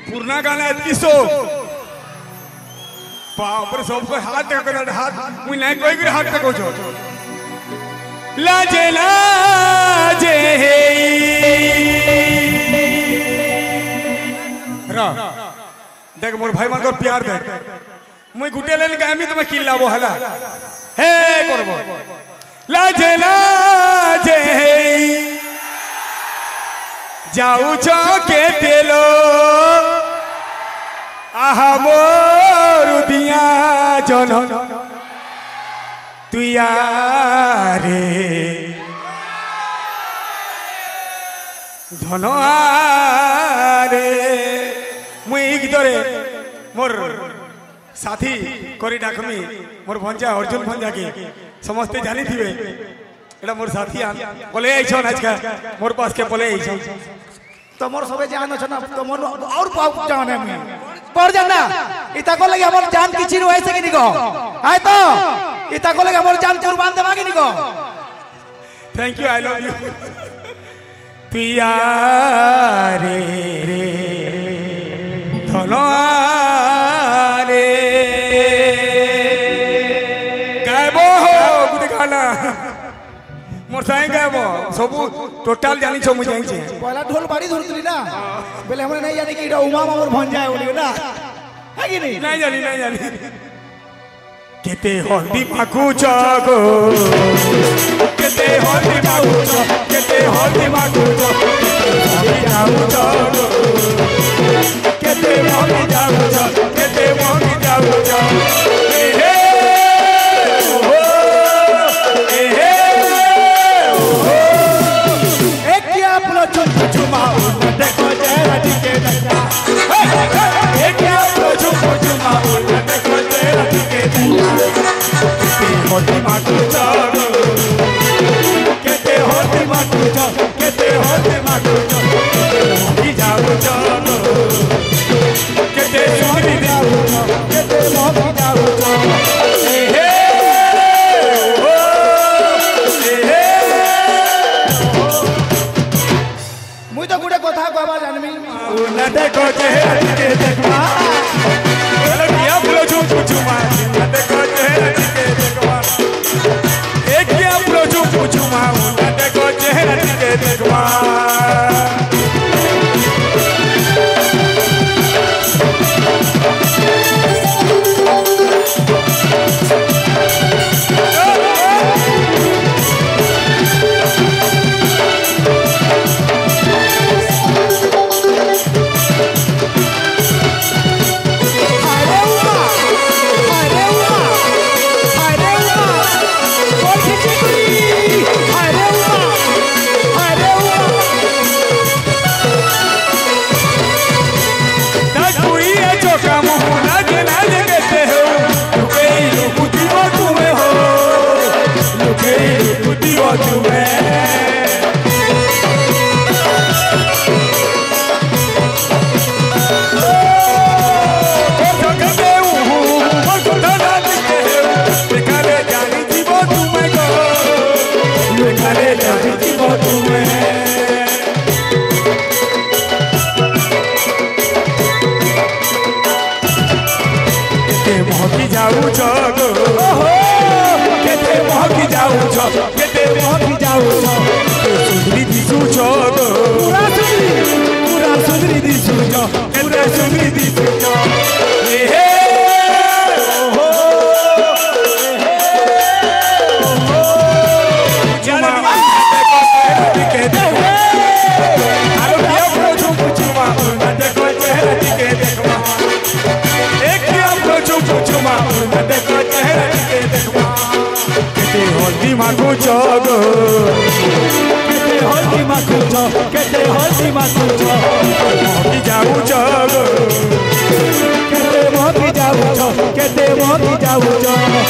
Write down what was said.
पुराना गाना इतनी सो बाप रे सबको हाथ तक हाथ मुई नहीं कोई भी हाथ तक हो लाजे लाजे रा देख मोर भाई मान को प्यार दे मुई गुटे लेन गामी तुम्हें किल्लाबो हला हे करबो लाजे लाजे जाऊ छो के तेलो आहा मोर दिया जन तुया रे धनवारे मुई गीतरे मोर साथी करी डाकमी मोर भंजा अर्जुन भंजा के समस्ते जानी थिबे एटा मोर साथी बोले आइछन आजका मोर पास के बोले आइछन तमर सबे जान छ ना तमर और पाउ जाने में पर जाना इता को लगे हमर जान किछि न होइसे कि निको आय तो इता को लगे हमर जान कुर्बान देबा कि निको thank you I love you पिया रे रे धनवारे गायबो हो गुड गाना मोर साई गायबो सब टोटल जानी छ मु जाई छे पहला ढोल बाड़ी धरतली ना पहले हमरे नहीं जानी कि इटा उमा मोर भंजा बोली ना है कि नहीं नहीं जानी केते हल्दी माखु चगो केते हल्दी माखु चगो केते हल्दी माखु चगो जाऊ चगो केते मोगी जाऊ चगो केते मोगी जाऊ चगो हे ओहो हे ओहो एक क्या अपना चुन चुमाओ देखो जरा दिखे देखा एक क्या अपना चुन चुमाओ देखो जरा दिखे होती माटू चलो केते होती माटू चलो केते होती माटू चलो की जाओ चलो केते सोनी जाओ चलो केते मोगी जाओ चलो हे ओ हे मुई तो गुडे कथा कहबा जानमी न देखो चेहरा के देखवा लगिया बोलो झूम झूमा न देखो चेहरा के देखवा एक क्या बोलो झूम झूमा न देखो चेहरा के देखवा केते मोगी जाऊ छो सुधरी दिसु छो पूरा सुधरी दिसु छो केते सुधरी दिसु छो हे ओहो चलो के दे आलो दिया पूछो पूछवा न देखो चेहरा के देखवा एक दिया पूछो न देखो चेहरा के देखवा केते हल्दी माखु चगो केते हल्दी माखु चगो केते हल्दी माखु चगो मोगी जाऊ चगो केते मोगी जाऊ चगो केते मोगी जाऊ चगो